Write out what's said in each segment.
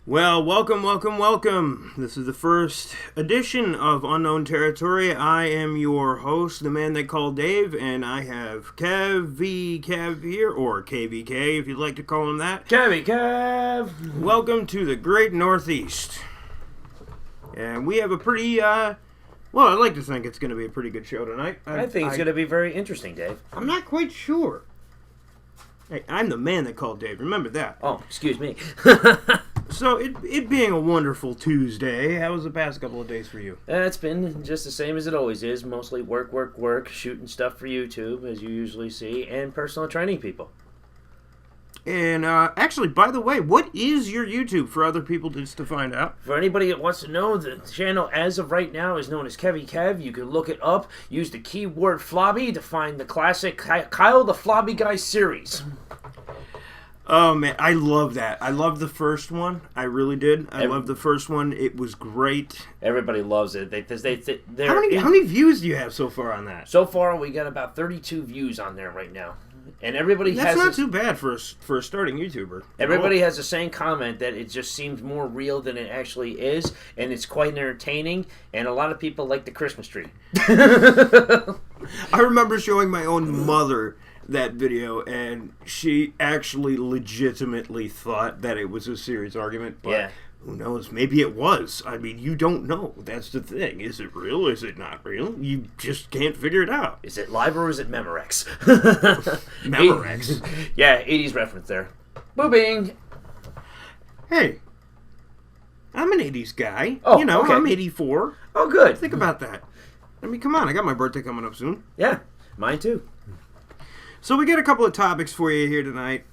Well, welcome. This is the first edition of Unknown Territory. I am your host, the man they call Dave, and I have KeVvy Kev here, or KVK if you'd like to call him that. KeVvy Kev! Welcome to the Great Northeast. And we have a pretty, well, I'd like to think it's going to be a pretty good show tonight. I think it's going to be very interesting, Dave. I'm not quite sure. Hey, I'm the man they call Dave, remember that. Oh, excuse me. So, it being a wonderful Tuesday, how was the past couple of days for you? It's been just the same as it always is. Mostly work, shooting stuff for YouTube, as you usually see, and personal training people. And, actually, by the way, what is your YouTube for other people just to find out? For anybody that wants to know, the channel as of right now is known as KeVvy Kev. You can look it up. Use the keyword Flobby to find the classic Kyle the Flobby Guy series. Oh, man, I love that. I love the first one. I really did. I love the first one. It was great. Everybody loves it. How many views do you have so far on that? So far, we got about 32 views on there right now. And everybody That's not too bad for a starting YouTuber. Everybody has the same comment that it just seems more real than it actually is, and it's quite entertaining, and a lot of people like the Christmas tree. I remember showing my own mother that video, and she actually legitimately thought that it was a serious argument, but yeah. Who knows? Maybe it was. I mean, you don't know. That's the thing. Is it real? Is it not real? You just can't figure it out. Is it live or is it Memorex? Memorex? Yeah, 80s reference there. Boobing! Hey, I'm an 80s guy. Oh, you know, okay. I'm 84. Oh, good. Think about that. I mean, come on. I got my birthday coming up soon. Yeah, mine too. So we got a couple of topics for you here tonight.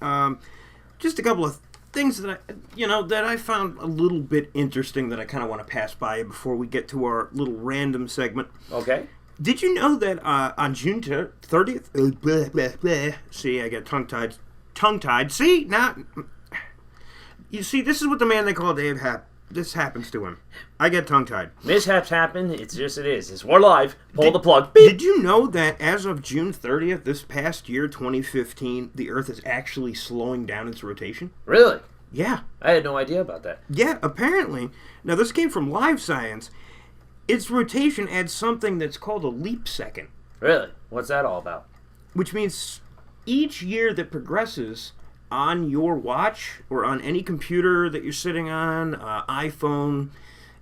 Just a couple of things that I found a little bit interesting that I kind of want to pass by you before we get to our little random segment. Okay. Did you know that on June 30th? See, I get tongue-tied. See, now, you see, this is what the man they call Dave this happens to him. I get tongue-tied. Mishaps happen. It's just it is. We're live. Pull the plug. Beep. Did you know that as of June 30th, this past year, 2015, the Earth is actually slowing down its rotation? Really? Yeah. I had no idea about that. Yeah, apparently. Now, this came from Live Science. Its rotation adds something that's called a leap second. Really? What's that all about? Which means each year that progresses on your watch or on any computer that you're sitting on, iPhone,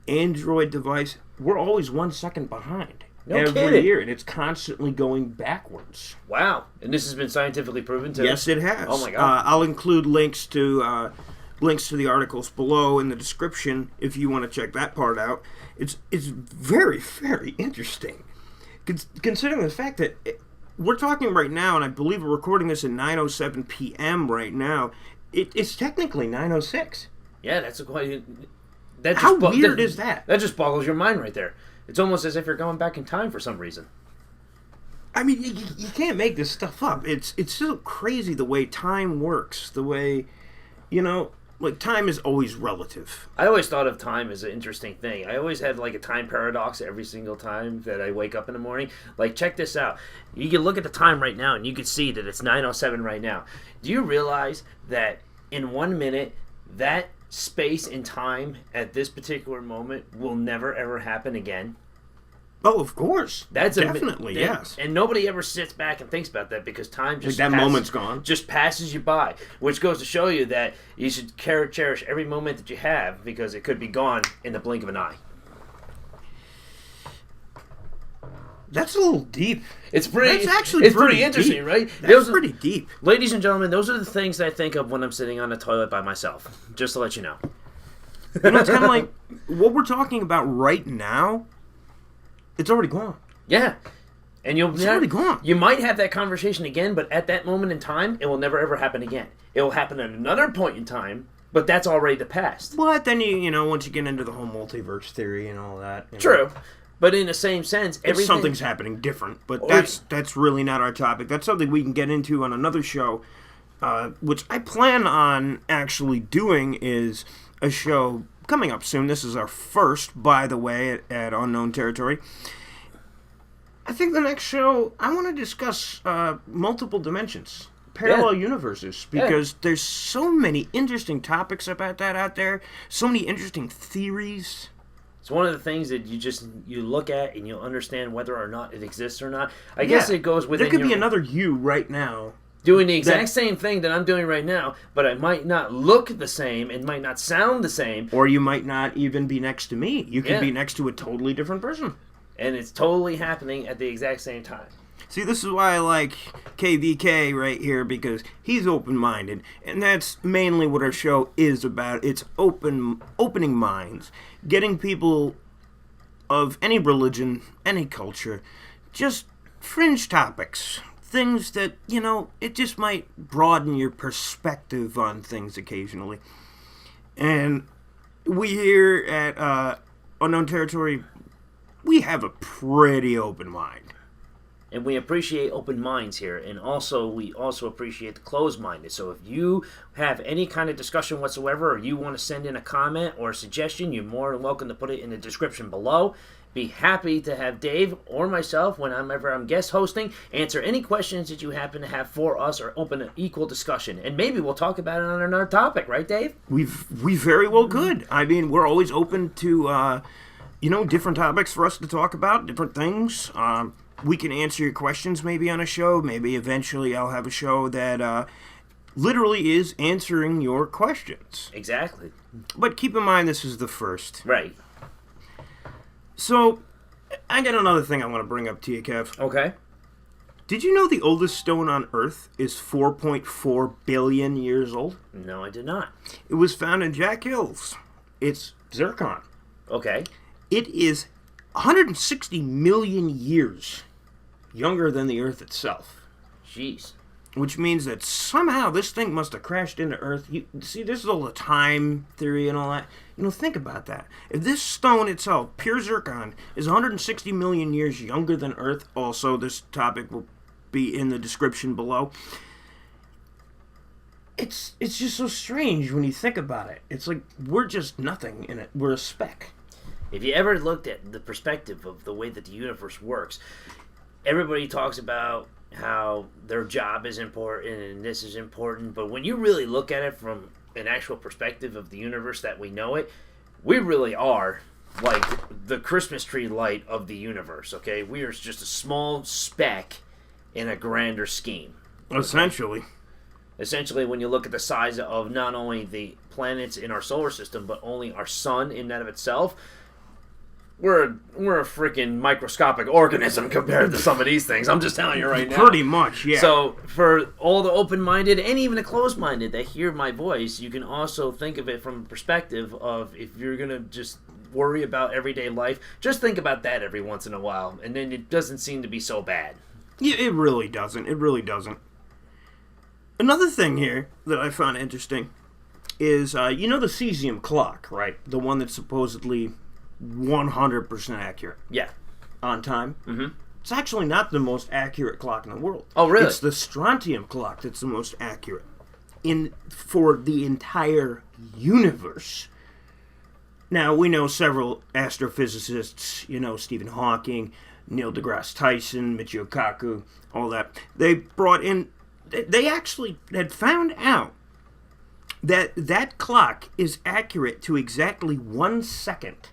Android device, we're always 1 second behind. No every kidding. year, and it's constantly going backwards. Wow. And this has been scientifically proven too? Yes, it has. Oh my God. I'll include links to the articles below in the description if you want to check that part out. It's very, very interesting, considering the fact that we're talking right now, and I believe we're recording this at 9:07 p.m. right now. It's technically 9:06. Yeah, that's quite... How weird is that? That just boggles your mind right there. It's almost as if you're going back in time for some reason. I mean, you can't make this stuff up. It's so crazy the way time works. The way, like time is always relative. I always thought of time as an interesting thing. I always had like a time paradox every single time that I wake up in the morning. Like, check this out. You can look at the time right now and you can see that it's 9:07 right now. Do you realize that in 1 minute, that space and time at this particular moment will never ever happen again? Oh, of course. That's definitely yes. And nobody ever sits back and thinks about that because time just like that moment's gone. Just passes you by, which goes to show you that you should cherish every moment that you have because it could be gone in the blink of an eye. That's a little deep. It's pretty. That's actually it's pretty interesting, deep. right? That's pretty deep. Ladies and gentlemen, those are the things that I think of when I'm sitting on the toilet by myself. Just to let you know. It's kind of like what we're talking about right now. It's already gone. Yeah. And it's already gone. You might have that conversation again, but at that moment in time, it will never ever happen again. It will happen at another point in time, but that's already the past. But then once you get into the whole multiverse theory and all that. True. But in the same sense, something's happening different. But that's really not our topic. That's something we can get into on another show, which I plan on actually doing is a show coming up soon. This is our first, by the way, at Unknown Territory. I think the next show, I want to discuss multiple dimensions. parallel universes, because there's so many interesting topics about that out there, so many interesting theories. It's one of the things that you look at and you'll understand whether or not it exists or not. I guess it goes within There could be another you right now doing the exact same thing that I'm doing right now, but it might not look the same, it might not sound the same. Or you might not even be next to me. You could be next to a totally different person. And it's totally happening at the exact same time. See, this is why I like KeVvy right here, because he's open-minded, and that's mainly what our show is about. It's opening minds, getting people of any religion, any culture, just fringe topics, things that, it just might broaden your perspective on things occasionally. And we here at Unknown Territory, we have a pretty open mind. And we appreciate open minds here, and we also appreciate the closed-minded. So if you have any kind of discussion whatsoever, or you want to send in a comment or a suggestion, you're more than welcome to put it in the description below. Be happy to have Dave or myself, whenever I'm guest hosting, answer any questions that you happen to have for us, or open an equal discussion. And maybe we'll talk about it on another topic, right, Dave? We very well could. I mean, we're always open to, different topics for us to talk about, different things. We can answer your questions maybe on a show. Maybe eventually I'll have a show that literally is answering your questions. Exactly. But keep in mind, this is the first. Right. So, I got another thing I want to bring up to you, Kev. Okay. Did you know the oldest stone on Earth is 4.4 billion years old? No, I did not. It was found in Jack Hills. It's zircon. Okay. It is 160 million years younger than the Earth itself. Jeez. Which means that somehow this thing must have crashed into Earth. See, this is all the time theory and all that. Think about that. If this stone itself, pure zircon, is 160 million years younger than Earth, also this topic will be in the description below. It's just so strange when you think about it. It's like we're just nothing in it. We're a speck. If you ever looked at the perspective of the way that the universe works, everybody talks about how their job is important and this is important, but when you really look at it from an actual perspective of the universe that we know it, we really are like the Christmas tree light of the universe, okay? We are just a small speck in a grander scheme. Essentially. Essentially, when you look at the size of not only the planets in our solar system, but only our sun in that of itself, we're a freaking microscopic organism compared to some of these things. I'm just telling you right now. Pretty much, yeah. So for all the open-minded and even the closed-minded that hear my voice, you can also think of it from a perspective of, if you're going to just worry about everyday life, just think about that every once in a while, and then it doesn't seem to be so bad. Yeah, it really doesn't. It really doesn't. Another thing here that I found interesting is, the cesium clock, right? The one that's supposedly 100% accurate. Yeah. On time. Mm-hmm. It's actually not the most accurate clock in the world. Oh, really? It's the strontium clock that's the most accurate for the entire universe. Now, we know several astrophysicists, Stephen Hawking, Neil deGrasse Tyson, Michio Kaku, all that. They actually had found out that clock is accurate to exactly 1 second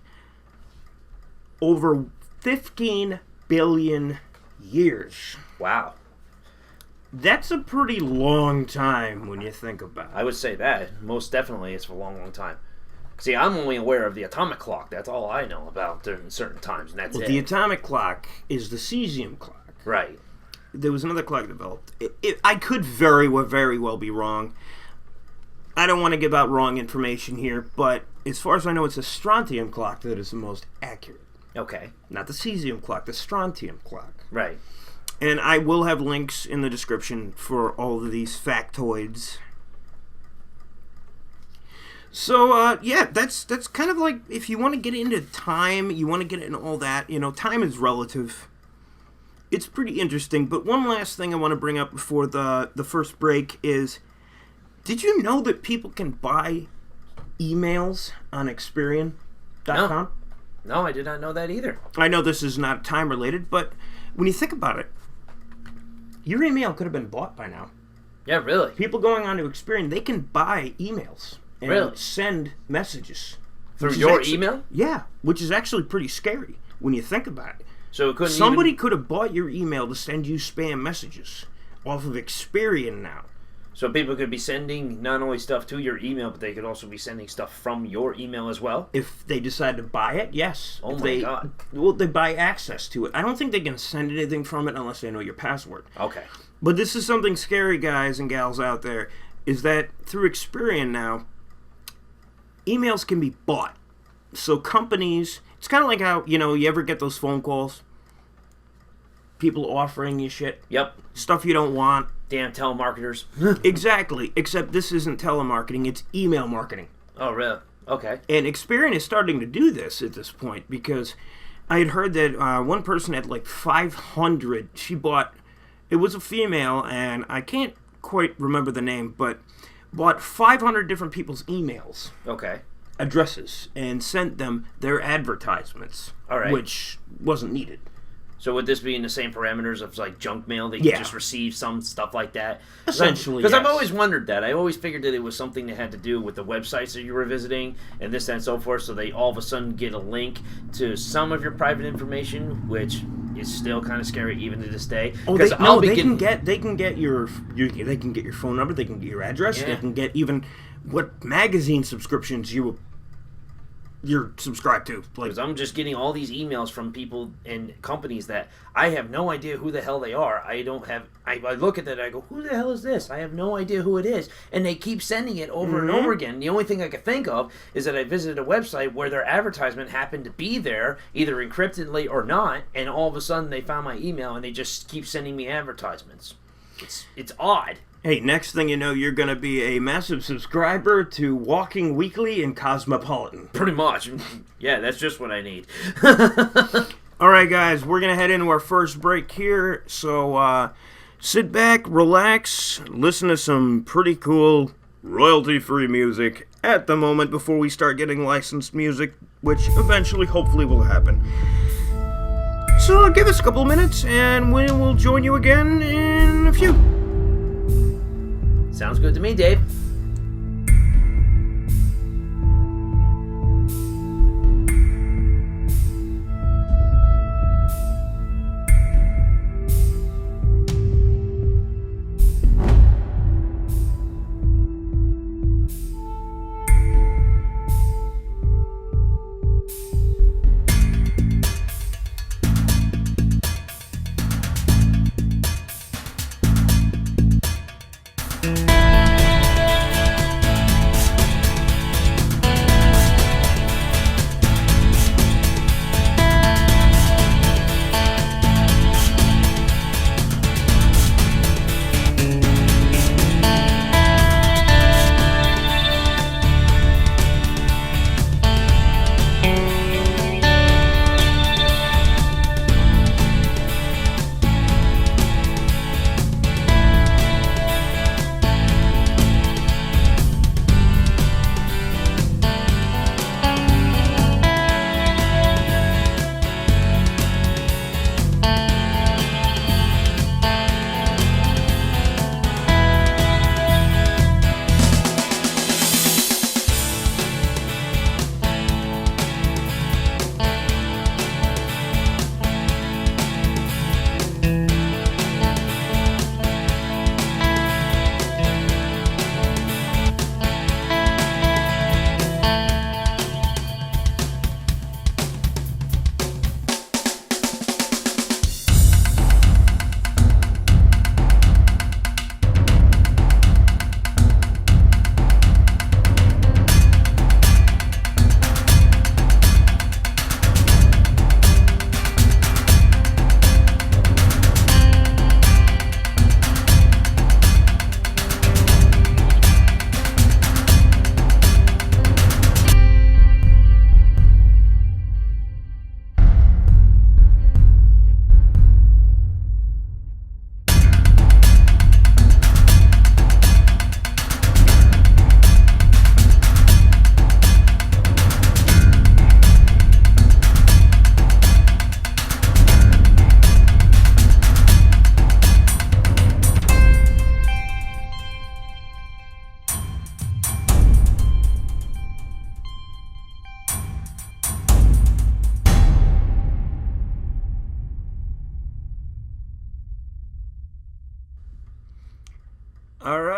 over 15 billion years. Wow. That's a pretty long time when you think about it. I would say that. Most definitely it's for a long, long time. See, I'm only aware of the atomic clock. That's all I know about during certain times, and that's it. The atomic clock is the cesium clock. Right. There was another clock developed. I could very well be wrong. I don't want to give out wrong information here, but as far as I know, it's a strontium clock that is the most accurate. Okay. Not the cesium clock, the strontium clock. Right. And I will have links in the description for all of these factoids. So, that's kind of like, if you want to get into time, you want to get into all that, time is relative. It's pretty interesting, but one last thing I want to bring up before the first break is, did you know that people can buy emails on Experian.com? No, I did not know that either. I know this is not time related, but when you think about it, your email could have been bought by now. Yeah, really? People going on to Experian, they can buy emails and Really? send messages. Through which is your actually- email? Yeah, which is actually pretty scary when you think about it. So it couldn't Somebody even... could have bought your email to send you spam messages off of Experian now. So people could be sending not only stuff to your email, but they could also be sending stuff from your email as well? If they decide to buy it, yes. Oh If my God. Well, they buy access to it. I don't think they can send anything from it unless they know your password. Okay. But this is something scary, guys and gals out there, is that through Experian now, emails can be bought. So companies, it's kind of like how, you ever get those phone calls? People offering you shit. Yep. Stuff you don't want. Damn telemarketers. Exactly. Except this isn't telemarketing, it's email marketing. Oh, really? Okay. And Experian is starting to do this at this point because I had heard that one person had like 500. She bought, it was a female, and I can't quite remember the name, but bought 500 different people's emails, Okay. addresses, and sent them their advertisements, All right. which wasn't needed. So would this be in the same parameters of like junk mail that you Yeah. just receive some stuff like that? Essentially, Because I've yes. always wondered that. I always figured that it was something that had to do with the websites that you were visiting and this, that, and so forth. So they all of a sudden get a link to some of your private information, which is still kind of scary even to this day. Oh, they can get your phone number, they can get your address, Yeah. they can get even what magazine subscriptions you're subscribed to. Like, Because I'm just getting all these emails from people and companies that I have no idea who the hell they are. I look at that and I go, who the hell is this? I have no idea who it is. And they keep sending it over and over again. The only thing I can think of is that I visited a website where their advertisement happened to be there, either encryptedly or not, and all of a sudden they found my email and they just keep sending me advertisements. It's odd. hey, next thing you know, you're going to be a massive subscriber to Walking Weekly and Cosmopolitan. Pretty much. Yeah, that's just what I need. All right, guys, we're going to head into our first break here. So sit back, relax, listen to some pretty cool royalty-free music at the moment before we start getting licensed music, which eventually, hopefully, will happen. So give us a couple minutes, and we will join you again in a few. Sounds good to me, Dave.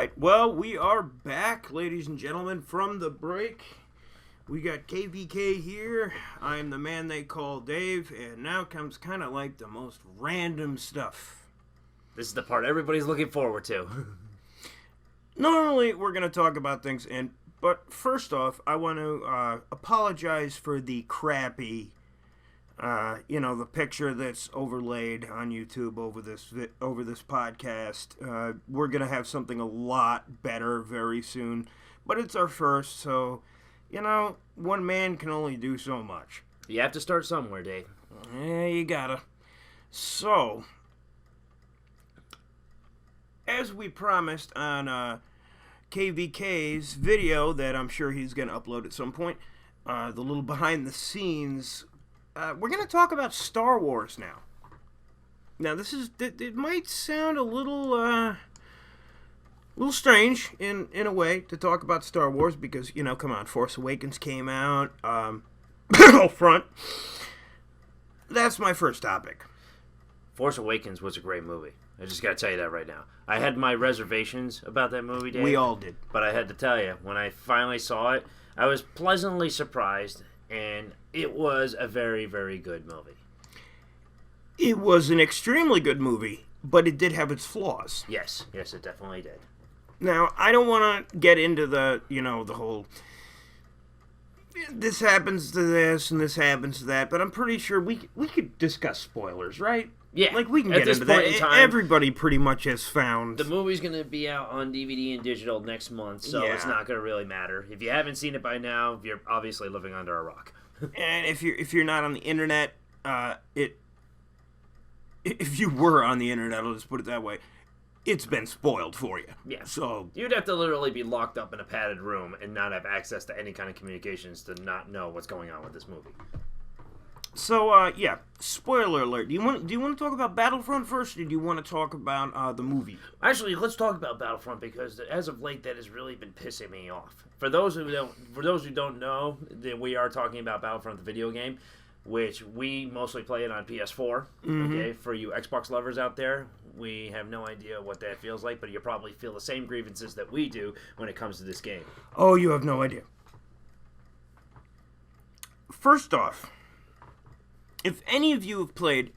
right, well, we are back, ladies and gentlemen, from the break. We got KVK here. I'm the man they call Dave, and now comes kind of like the most random stuff. This is the part everybody's looking forward to. Normally, we're going to talk about things, but first off, I want to apologize for the crappy, the picture that's overlaid on YouTube over this podcast. We're going to have something a lot better very soon, but it's our first, so, one man can only do so much. You have to start somewhere, Dave. Yeah, you gotta. So, as we promised on KVK's video that I'm sure he's going to upload at some point, the little behind the scenes, we're going to talk about Star Wars now. Now, it might sound a little strange in a way to talk about Star Wars because, come on, Force Awakens came out, Battlefront. That's my first topic. Force Awakens was a great movie. I just gotta tell you that right now. I had my reservations about that movie, Dave. We all did. But I had to tell you, when I finally saw it, I was pleasantly surprised, and it was a very, very good movie. It was an extremely good movie, but it did have its flaws. Yes, it definitely did. Now, I don't want to get into the whole, this happens to this and this happens to that, but I'm pretty sure we could discuss spoilers, right? Yeah. Like, we can get into that. Everybody pretty much has found. The movie's going to be out on DVD and digital next month, so It's not going to really matter. If you haven't seen it by now, you're obviously living under a rock. And if you're not on the internet, if you were on the internet, I'll just put it that way, it's been spoiled for you. Yeah. So you'd have to literally be locked up in a padded room and not have access to any kind of communications to not know what's going on with this movie. So, spoiler alert. Do you want to talk about Battlefront first, or do you want to talk about the movie? Actually, let's talk about Battlefront because as of late, that has really been pissing me off. For those who don't know, that we are talking about Battlefront, the video game, which we mostly play it on PS4. Mm-hmm. Okay, for you Xbox lovers out there, we have no idea what that feels like, but you probably feel the same grievances that we do when it comes to this game. Oh, you have no idea. First off, if any of you have played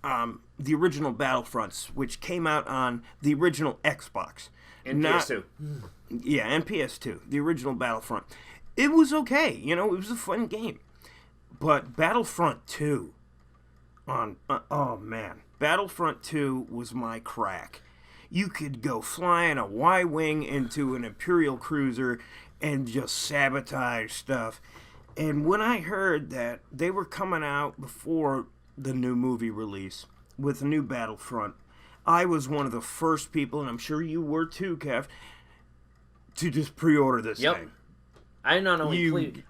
the original Battlefronts, which came out on the original Xbox. And PS2. Yeah, and PS2. The original Battlefront. It was okay. It was a fun game. But Battlefront 2, oh man. Battlefront 2 was my crack. You could go flying a Y-Wing into an Imperial cruiser and just sabotage stuff. And when I heard that they were coming out before the new movie release with a new Battlefront, I was one of the first people, and I'm sure you were too, Kev, to just pre-order this thing. I not only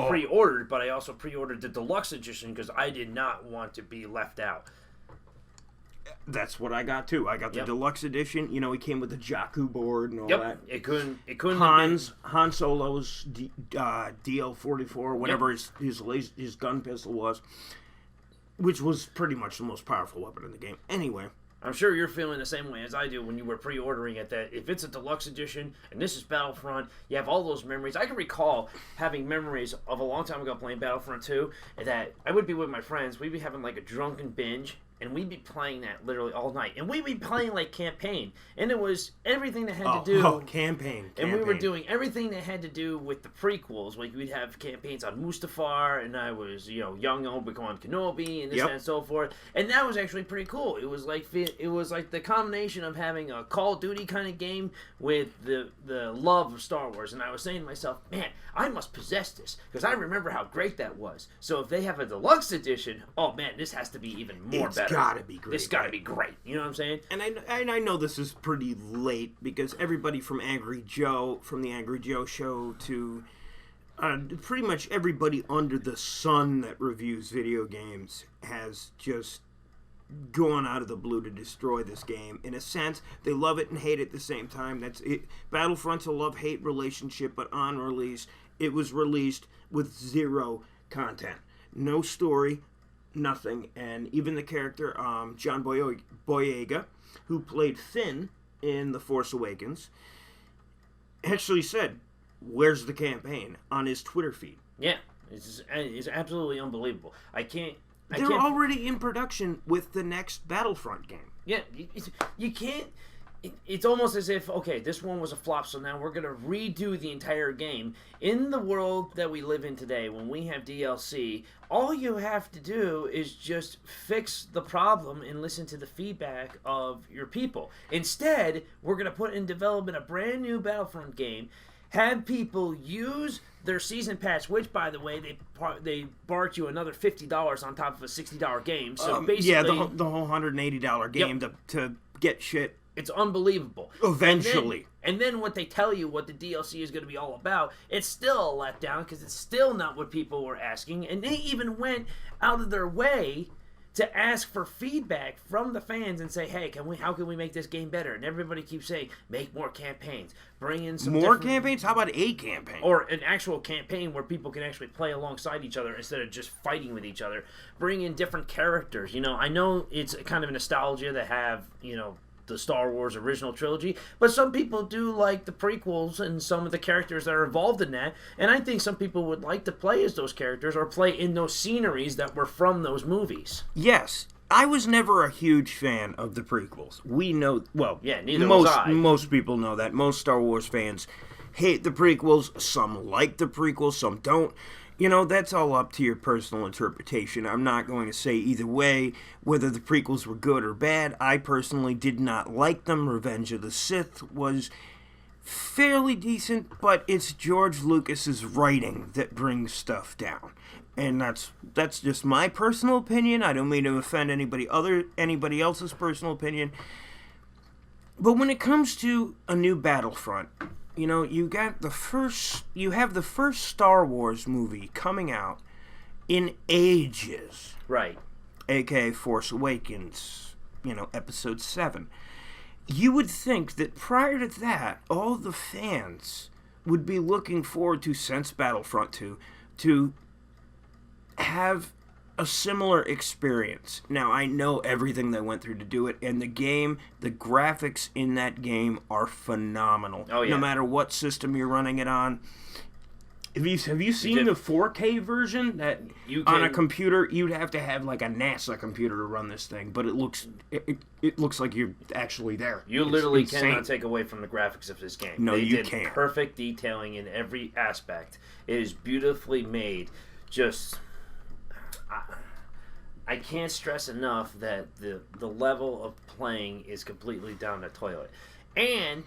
pre-ordered, but I also pre-ordered the deluxe edition because I did not want to be left out. That's what I got too. I got the deluxe edition. It came with the Jakku board and all that. It couldn't. Han Solo's DL-44, whatever his gun pistol was, which was pretty much the most powerful weapon in the game. Anyway, I'm sure you're feeling the same way as I do when you were pre-ordering it, that if it's a deluxe edition and this is Battlefront, you have all those memories. I can recall having memories of a long time ago playing Battlefront 2, and that I would be with my friends. We'd be having like a drunken binge, and we'd be playing that literally all night. And we'd be playing like campaign. And it was everything that had to do... campaign. And we were doing everything that had to do with the prequels. Like, we'd have campaigns on Mustafar, and I was, young Obi-Wan Kenobi, and this and so forth. And that was actually pretty cool. It was like the combination of having a Call of Duty kind of game with the love of Star Wars. And I was saying to myself, man, I must possess this, because I remember how great that was. So if they have a deluxe edition, oh man, this has to be even more better. Gotta be great. It's gotta be great. You know what I'm saying? And I know this is pretty late because everybody from the Angry Joe show to pretty much everybody under the sun that reviews video games has just gone out of the blue to destroy this game. In a sense, they love it and hate it at the same time. That's it. Battlefront's a love-hate relationship, but on release, it was released with zero content, no story. Nothing. And even the character John Boyega, who played Finn in The Force Awakens, actually said, "Where's the campaign?" on his Twitter feed. Yeah, it's absolutely unbelievable. They're already in production with the next Battlefront game. Yeah, you can't. It's almost as if, okay, this one was a flop, so now we're going to redo the entire game. In the world that we live in today, when we have DLC, all you have to do is just fix the problem and listen to the feedback of your people. Instead, we're going to put in development a brand new Battlefront game, have people use their season pass, which, by the way, they barred you another $50 on top of a $60 game. So basically, yeah, the whole $180 game to get shit. It's unbelievable. Eventually. And then what they tell you what the DLC is going to be all about, it's still a letdown because it's still not what people were asking. And they even went out of their way to ask for feedback from the fans and say, hey, how can we make this game better? And everybody keeps saying, make more campaigns. Bring in some more campaigns? How about a campaign? Or an actual campaign where people can actually play alongside each other instead of just fighting with each other. Bring in different characters. I know it's kind of nostalgia to have, the Star Wars original trilogy, but some people do like the prequels and some of the characters that are involved in that, and I think some people would like to play as those characters or play in those sceneries that were from those movies. Yes. I was never a huge fan of the prequels. We know, well, yeah, neither was I. Most people know that. Most Star Wars fans hate the prequels. Some like the prequels, some don't. That's all up to your personal interpretation. I'm not going to say either way whether the prequels were good or bad. I personally did not like them. Revenge of the Sith was fairly decent, but it's George Lucas's writing that brings stuff down. And that's just my personal opinion. I don't mean to offend anybody else's personal opinion. But when it comes to a new Battlefront, you have the first Star Wars movie coming out in ages. Right. A.k.a. Force Awakens, Episode 7. You would think that prior to that, all the fans would be looking forward to, since Battlefront 2, to have a similar experience. Now, I know everything they went through to do it, and the graphics in that game are phenomenal. Oh, yeah. No matter what system you're running it on. Have you seen the 4K version? That on a computer, you'd have to have like a NASA computer to run this thing, but it looks like you're actually there. You literally cannot take away from the graphics of this game. No, you can't. They did perfect detailing in every aspect. It is beautifully made. I can't stress enough that the level of playing is completely down the toilet. And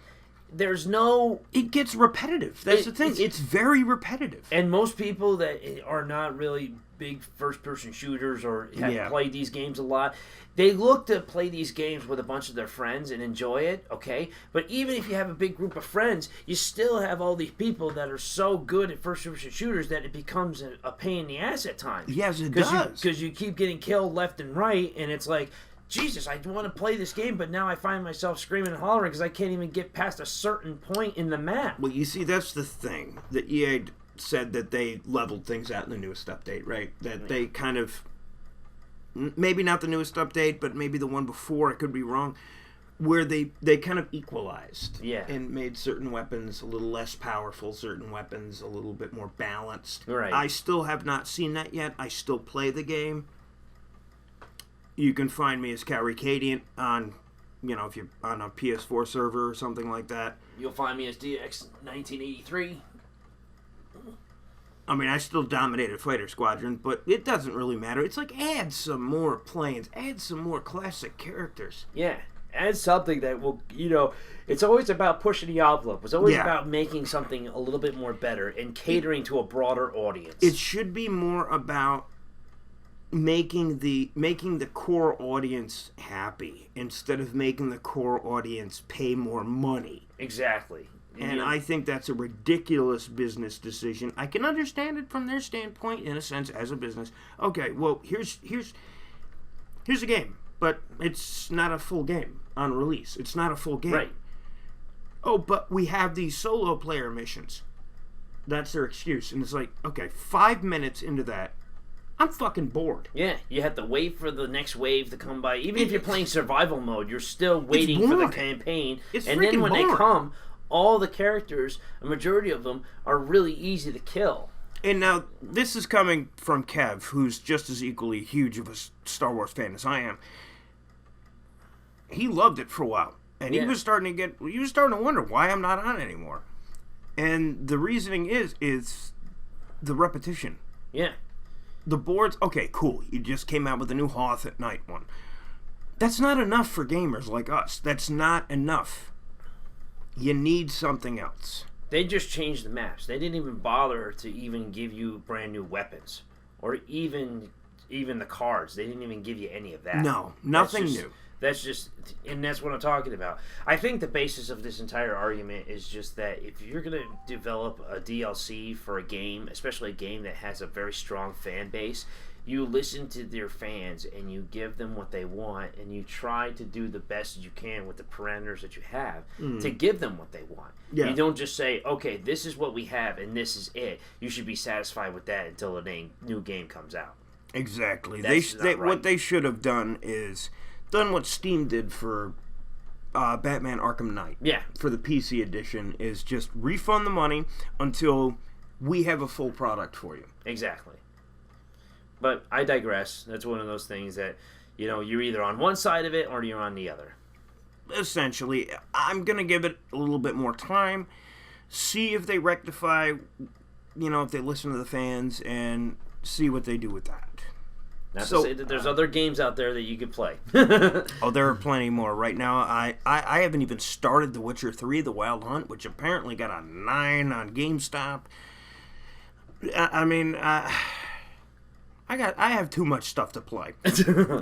there's no... It gets repetitive. That's the thing. It's very repetitive. And most people that are not really big first-person shooters or have played these games a lot, they look to play these games with a bunch of their friends and enjoy it, okay? But even if you have a big group of friends, you still have all these people that are so good at first-person shooters that it becomes a pain in the ass at times. Yes, it does. Because you keep getting killed left and right, and it's like... Jesus, I want to play this game, but now I find myself screaming and hollering because I can't even get past a certain point in the map. Well, you see, that's the thing. That EA said that they leveled things out in the newest update, right? That they kind of... Maybe not the newest update, but maybe the one before, I could be wrong, where they kind of equalized. Yeah. And made certain weapons a little less powerful, certain weapons a little bit more balanced. Right. I still have not seen that yet. I still play the game. You can find me as KeVvy on, if you're on a PS4 server or something like that. You'll find me as DX1983. I mean, I still dominated Fighter Squadron, but it doesn't really matter. It's like, add some more planes, add some more classic characters. Yeah, add something that will, it's always about pushing the envelope. It's always about making something a little bit more better and catering to a broader audience. It should be more about making the core audience happy instead of making the core audience pay more money. Exactly. And I think that's a ridiculous business decision. I can understand it from their standpoint, in a sense, as a business. Okay, well, here's a game, but it's not a full game on release. It's not a full game. Right. Oh, but we have these solo player missions. That's their excuse. And it's like, okay, 5 minutes into that, I'm fucking bored. Yeah, you have to wait for the next wave to come by. Even if you're playing survival mode, you're still waiting for the campaign. It's and then when boring. they come, all the characters, a majority of them, are really easy to kill. And now, this is coming from Kev, who's just as equally huge of a Star Wars fan as I am. He loved it for a while. And he was starting to wonder why I'm not on anymore. And the reasoning is the repetition. Yeah. The boards, okay, cool. You just came out with a new Hoth at Night one. That's not enough for gamers like us. That's not enough. You need something else. They just changed the maps. They didn't even bother to even give you brand new weapons. Or even the cards. They didn't even give you any of that. No, nothing new. And that's what I'm talking about. I think the basis of this entire argument is just that if you're going to develop a DLC for a game, especially a game that has a very strong fan base, you listen to their fans and you give them what they want and you try to do the best you can with the parameters that you have to give them what they want. Yeah. You don't just say, okay, this is what we have and this is it. You should be satisfied with that until the new game comes out. Exactly. Right. What they should have done is done what Steam did for Batman Arkham Knight. Yeah. For the PC edition, is just refund the money until we have a full product for you. Exactly. But I digress. That's one of those things that, you're either on one side of it or you're on the other. Essentially, I'm going to give it a little bit more time, see if they rectify, if they listen to the fans, and see what they do with that. Not to say that there's other games out there that you could play. Oh, there are plenty more. Right now, I haven't even started The Witcher 3, The Wild Hunt, which apparently got a 9 on GameStop. I have too much stuff to play.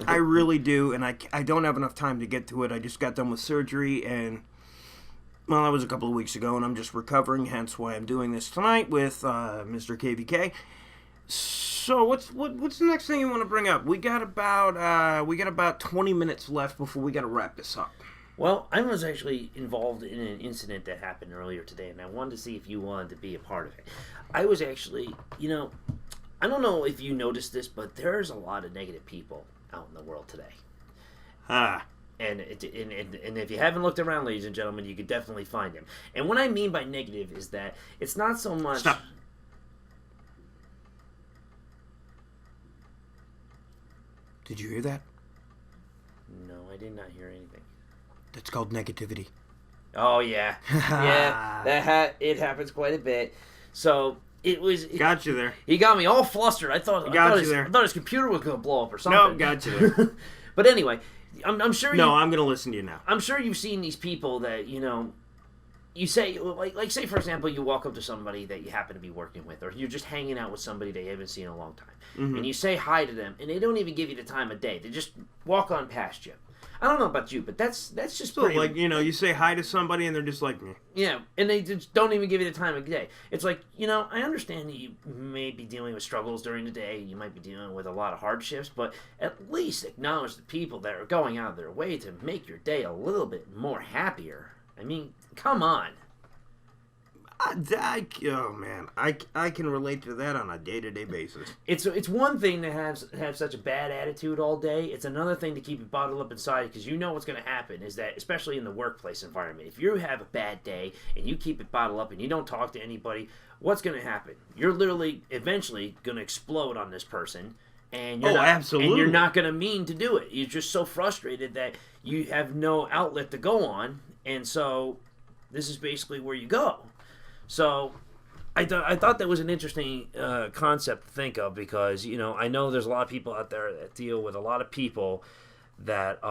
I really do, and I don't have enough time to get to it. I just got done with surgery, and, well, that was a couple of weeks ago, and I'm just recovering, hence why I'm doing this tonight with Mr. KeVvy Kev. So what's the next thing you want to bring up? We got about 20 minutes left before we got to wrap this up. Well, I was actually involved in an incident that happened earlier today, and I wanted to see if you wanted to be a part of it. I was actually, I don't know if you noticed this, but there's a lot of negative people out in the world today. And if you haven't looked around, ladies and gentlemen, you could definitely find them. And what I mean by negative is that it's not so much... Stop. Did you hear that? No, I did not hear anything. That's called negativity. Oh, yeah. Yeah, it happens quite a bit. So... Got you there. He got me all flustered. I thought his computer was going to blow up or something. No, got you there. But anyway, I'm sure. No, I'm going to listen to you now. I'm sure you've seen these people that you say like say for example, you walk up to somebody that you happen to be working with, or you're just hanging out with somebody that you haven't seen in a long time, and you say hi to them, and they don't even give you the time of day. They just walk on past you. I don't know about you, but that's just so, pretty... you say hi to somebody and they're just like me. Yeah, and they just don't even give you the time of day. It's like, I understand that you may be dealing with struggles during the day, you might be dealing with a lot of hardships, but at least acknowledge the people that are going out of their way to make your day a little bit more happier. I mean, come on. Oh man, I can relate to that on a day-to-day basis. It's one thing to have such a bad attitude all day. It's another thing to keep it bottled up inside, because what's going to happen is that, especially in the workplace environment, if you have a bad day and you keep it bottled up and you don't talk to anybody, what's going to happen? You're literally eventually going to explode on this person. And absolutely. And you're not going to mean to do it. You're just so frustrated that you have no outlet to go on, and so this is basically where you go. So I thought that was an interesting concept to think of, because I know there's a lot of people out there that deal with a lot of people that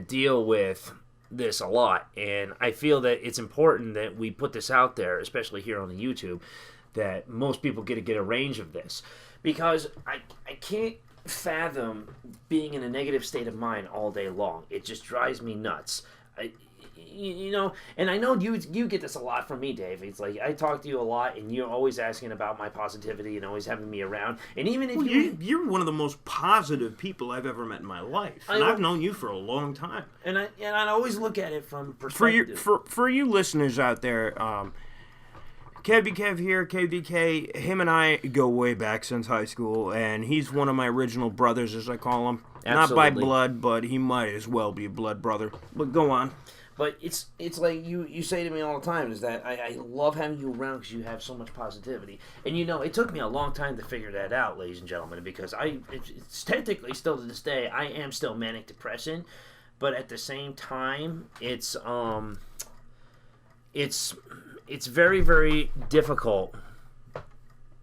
deal with this a lot, and I feel that it's important that we put this out there, especially here on the YouTube, that most people get a range of this, because I can't fathom being in a negative state of mind all day long. It just drives me nuts. And I know you get this a lot from me, Dave. It's like I talk to you a lot, and you're always asking about my positivity and always having me around. And even if you're one of the most positive people I've ever met in my life, and I've known you for a long time. And I always look at it from perspective. For you listeners out there, KeVvy Kev here, KeVvy Kev. Him and I go way back since high school, and he's one of my original brothers, as I call him. Absolutely. Not by blood, but he might as well be a blood brother. But go on. But it's like you say to me all the time is that I love having you around because you have so much positivity. And it took me a long time to figure that out, ladies and gentlemen, because it's technically still to this day I am still manic depressant, but at the same time it's very, very difficult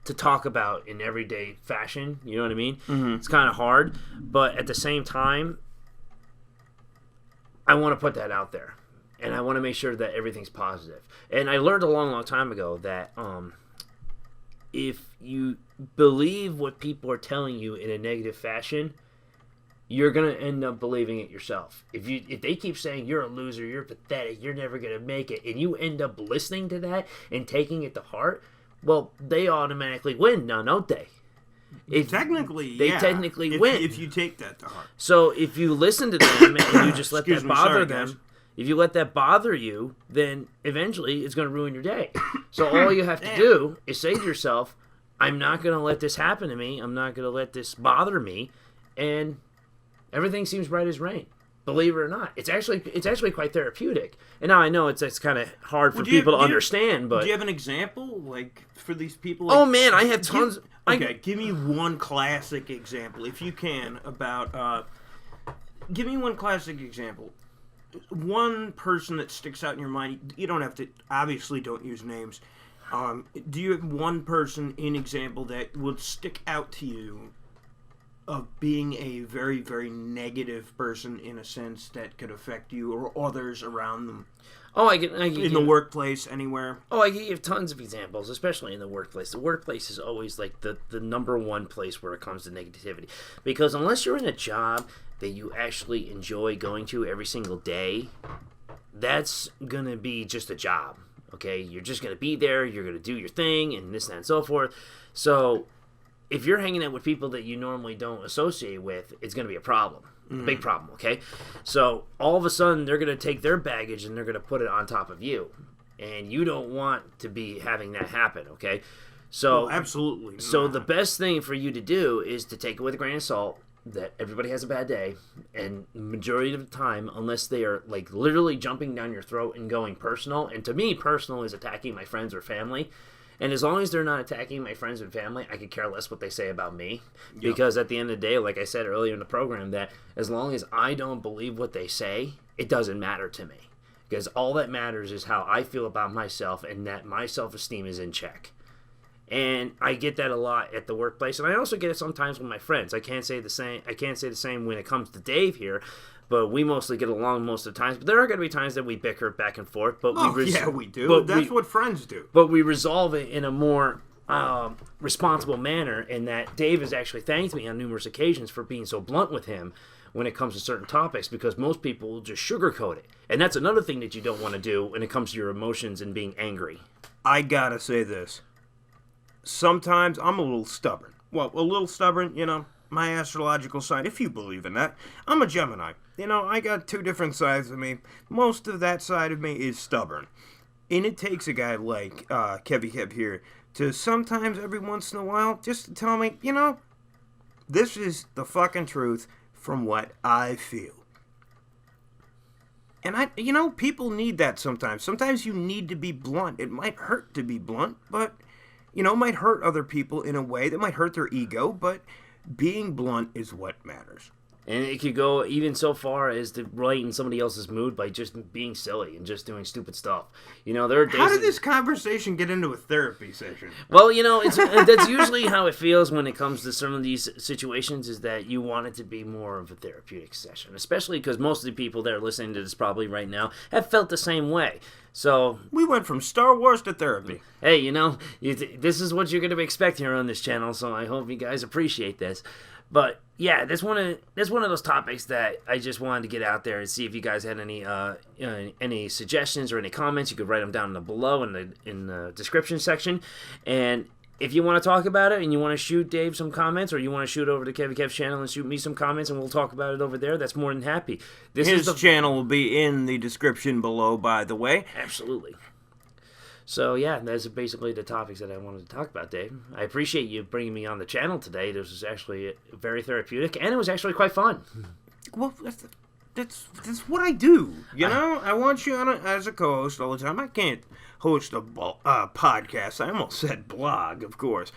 to talk about in everyday fashion. You know what I mean? Mm-hmm. It's kind of hard, but at the same time, I want to put that out there, and I want to make sure that everything's positive. And I learned a long, long time ago that if you believe what people are telling you in a negative fashion, you're gonna end up believing it yourself. If they keep saying you're a loser, you're pathetic, you're never gonna make it, and you end up listening to that and taking it to heart, well, they automatically win now, don't they? Technically win if you take that to heart. So if you listen to them and you just let that bother them, guys. if you let that bother you, then eventually it's going to ruin your day. So all you have to do is say to yourself, I'm not going to let this happen to me. I'm not going to let this bother me. And everything seems bright as rain. Believe it or not, it's actually quite therapeutic. And now I know it's kind of hard for people to understand. But do you have an example, like for these people? Oh man, I have tons. Give me one classic example, if you can, about. Give me one classic example. One person that sticks out in your mind. You don't have to. Obviously, don't use names. Do you have one person in example that would stick out to you? Of being a very, very negative person in a sense that could affect you or others around them. Oh, I can in the workplace, anywhere. Oh, I can give tons of examples, especially in the workplace. The workplace is always like the number one place where it comes to negativity. Because unless you're in a job that you actually enjoy going to every single day, that's going to be just a job, okay? You're just going to be there, you're going to do your thing, and this, that, and so forth. So if you're hanging out with people that you normally don't associate with, it's going to be a problem. Mm-hmm. Big problem, okay? So all of a sudden, they're going to take their baggage and they're going to put it on top of you. And you don't want to be having that happen, okay? So absolutely not. So the best thing for you to do is to take it with a grain of salt that everybody has a bad day. And majority of the time, unless they are like literally jumping down your throat and going personal, and to me, personal is attacking my friends or family. And as long as they're not attacking my friends and family, I could care less what they say about me. Yep. Because at the end of the day, like I said earlier in the program, that as long as I don't believe what they say, it doesn't matter to me. Because all that matters is how I feel about myself and that my self-esteem is in check. And I get that a lot at the workplace. And I also get it sometimes with my friends. I can't say the same when it comes to Dave here. But we mostly get along most of the times. But there are going to be times that we bicker back and forth. But we do. That's what friends do. But we resolve it in a more responsible manner. In that Dave has actually thanked me on numerous occasions for being so blunt with him when it comes to certain topics. Because most people will just sugarcoat it. And that's another thing that you don't want to do when it comes to your emotions and being angry. I gotta say this. Sometimes I'm a little stubborn. Well, a little stubborn, my astrological sign, if you believe in that. I'm a Gemini. I got two different sides of me. Most of that side of me is stubborn. And it takes a guy like KeVvy Kev here to sometimes, every once in a while, just to tell me, this is the fucking truth from what I feel. And people need that sometimes. Sometimes you need to be blunt. It might hurt to be blunt, but, it might hurt other people in a way that might hurt their ego, but being blunt is what matters. And it could go even so far as to lighten somebody else's mood by just being silly and just doing stupid stuff. There are days. How did this conversation get into a therapy session? Well, that's usually how it feels when it comes to some of these situations, is that you want it to be more of a therapeutic session, especially because most of the people that are listening to this probably right now have felt the same way. So we went from Star Wars to therapy. Hey, this is what you're going to expect here on this channel, so I hope you guys appreciate this. But yeah, that's one of those topics that I just wanted to get out there and see if you guys had any suggestions or any comments. You could write them down below in the description section. And if you want to talk about it and you want to shoot Dave some comments, or you want to shoot over to KeVvy Kev's channel and shoot me some comments, and we'll talk about it over there, that's more than happy. His channel will be in the description below, by the way. Absolutely. So, yeah, that's basically the topics that I wanted to talk about, Dave. I appreciate you bringing me on the channel today. This was actually very therapeutic, and it was actually quite fun. Well, that's what I do. You know, I want you on as a co-host all the time. I can't host a podcast. I almost said blog, of course.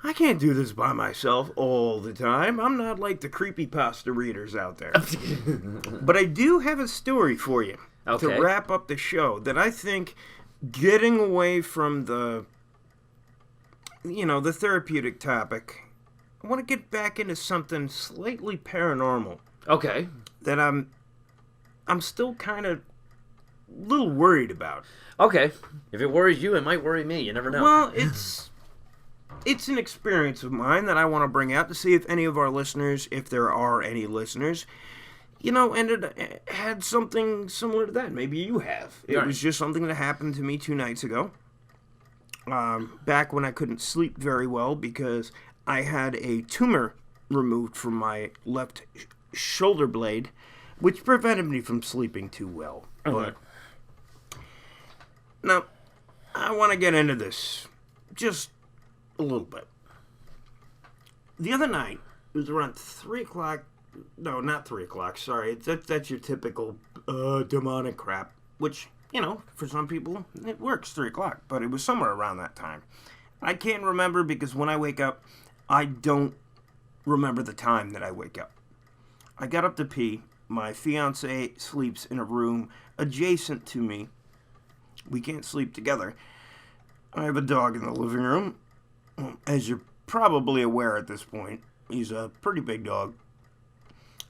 I can't do this by myself all the time. I'm not like the creepypasta readers out there. But I do have a story for you to wrap up the show that I think getting away from the therapeutic topic, I want to get back into something slightly paranormal. Okay. That I'm still kind of a little worried about. Okay. If it worries you, it might worry me. You never know. Well, it's an experience of mine that I want to bring out to see if any of our listeners, if there are any listeners, had something similar to that. Maybe you have. It was just something that happened to me 2 nights ago. Back when I couldn't sleep very well because I had a tumor removed from my left shoulder blade, which prevented me from sleeping too well. But now, I want to get into this just a little bit. The other night, it was around 3 o'clock. No, not 3 o'clock, sorry. That's your typical demonic crap, which, for some people, it works 3 o'clock, but it was somewhere around that time. I can't remember because when I wake up, I don't remember the time that I wake up. I got up to pee. My fiance sleeps in a room adjacent to me. We can't sleep together. I have a dog in the living room. As you're probably aware at this point, he's a pretty big dog.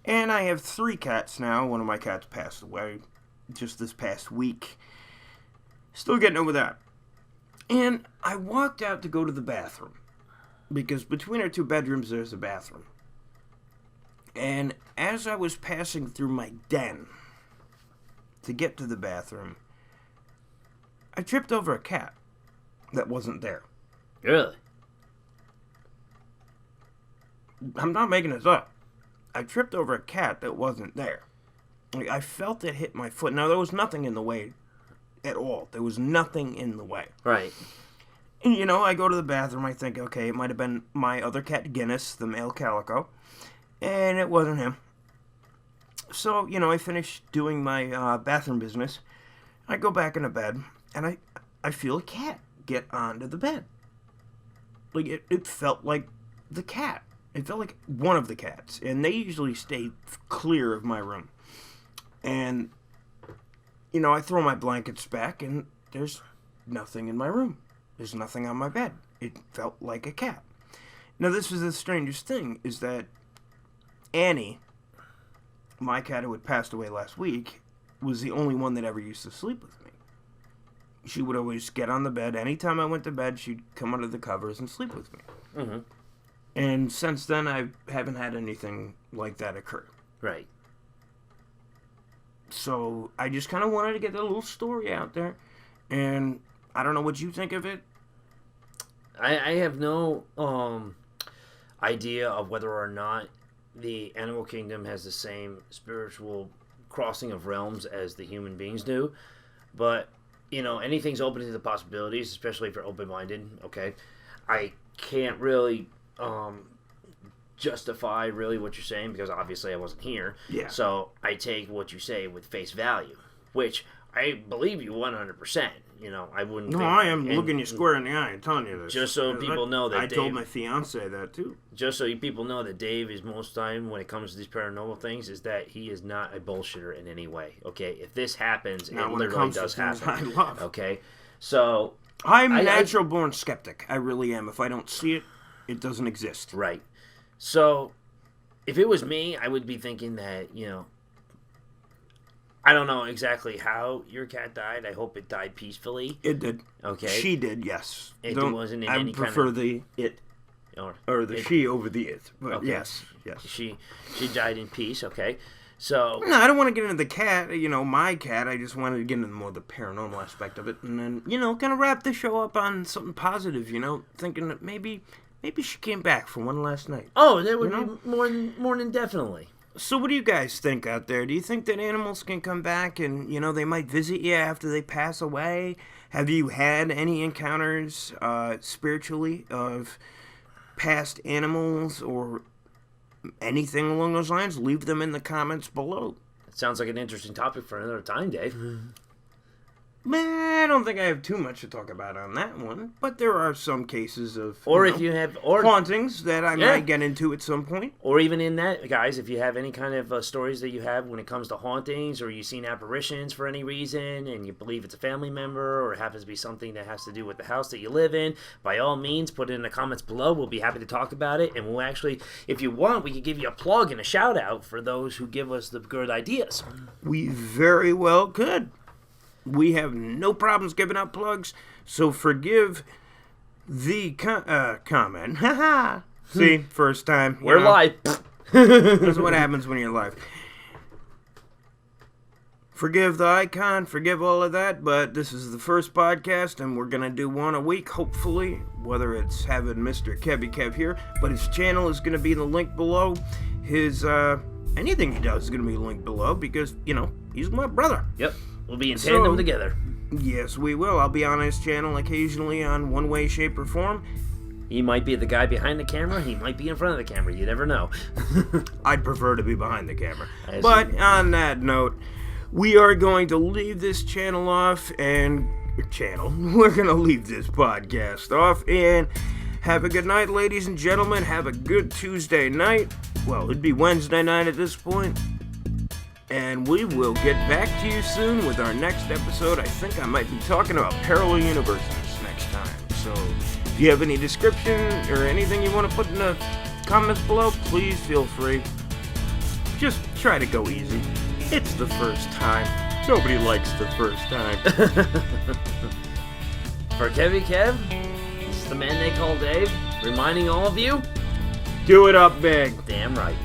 And I have 3 cats now. One of my cats passed away just this past week. Still getting over that. And I walked out to go to the bathroom. Because between our 2 bedrooms, there's a bathroom. And as I was passing through my den to get to the bathroom, I tripped over a cat that wasn't there. Really? I'm not making this up. I tripped over a cat that wasn't there. I felt it hit my foot. Now, there was nothing in the way at all. There was nothing in the way. Right. And, I go to the bathroom. I think, okay, it might have been my other cat, Guinness, the male calico. And it wasn't him. So, I finished doing my bathroom business. I go back into bed, and I feel a cat get onto the bed. Like, it felt like the cat. It felt like one of the cats. And they usually stay clear of my room. And, I throw my blankets back, and there's nothing in my room. There's nothing on my bed. It felt like a cat. Now, this was the strangest thing, is that Annie, my cat who had passed away last week, was the only one that ever used to sleep with me. She would always get on the bed. Anytime I went to bed, she'd come under the covers and sleep with me. Mm-hmm. And since then, I haven't had anything like that occur. Right. So I just kind of wanted to get that little story out there. And I don't know what you think of it. I have no idea of whether or not the animal kingdom has the same spiritual crossing of realms as the human beings do. But, anything's open to the possibilities, especially if you're open-minded, okay? I can't really justify really what you're saying because obviously I wasn't here. Yeah. So I take what you say with face value, which I believe you 100%. I wouldn't. No, I am looking you square in the eye and telling you this. Just so people know that I told my fiance that too. Just so people know that Dave is most time when it comes to these paranormal things is that he is not a bullshitter in any way. Okay, if this happens, it literally does happen. I love. Okay, so I'm a natural born skeptic. I really am. If I don't see it, it doesn't exist. Right. So if it was me, I would be thinking that I don't know exactly how your cat died. I hope it died peacefully. It did. Okay. She did, yes. It wasn't in any kind of... I prefer the it. Or the she over the it. But okay. Yes. She died in peace, okay. So... No, I don't want to get into the cat, my cat. I just wanted to get into more the paranormal aspect of it. And then, kind of wrap the show up on something positive, thinking that maybe she came back for one last night. Oh, that would be more than definitely. So what do you guys think out there? Do you think that animals can come back and, they might visit you after they pass away? Have you had any encounters spiritually of past animals or anything along those lines, leave them in the comments below. It sounds like an interesting topic for another time, Dave. Man, I don't think I have too much to talk about on that one, but there are some cases of hauntings that I might get into at some point. Or even in that, guys, if you have any kind of stories that you have when it comes to hauntings, or you've seen apparitions for any reason, and you believe it's a family member, or it happens to be something that has to do with the house that you live in, by all means, put it in the comments below. We'll be happy to talk about it, and we'll actually, if you want, we could give you a plug and a shout out for those who give us the good ideas. We very well could. We have no problems giving out plugs, so forgive the comment. Haha. See, first time. We're live. That's what happens when you're live. Forgive the icon, forgive all of that, but this is the first podcast, and we're going to do one a week, hopefully, whether it's having Mr. KeVvy Kev here, but his channel is going to be in the link below. His, anything he does is going to be linked below, because, he's my brother. Yep. We'll be in tandem together. Yes, we will. I'll be on his channel occasionally on one way, shape, or form. He might be the guy behind the camera. He might be in front of the camera. You never know. I'd prefer to be behind the camera. But on that note, we are going to leave this channel off and... We're going to leave this podcast off and have a good night, ladies and gentlemen. Have a good Tuesday night. Well, it'd be Wednesday night at this point. And we will get back to you soon with our next episode. I think I might be talking about parallel universes next time. So if you have any description or anything you want to put in the comments below, please feel free. Just try to go easy. It's the first time. Nobody likes the first time. For KeVvy Kev, this is the man they call Dave, reminding all of you, do it up big. Damn right.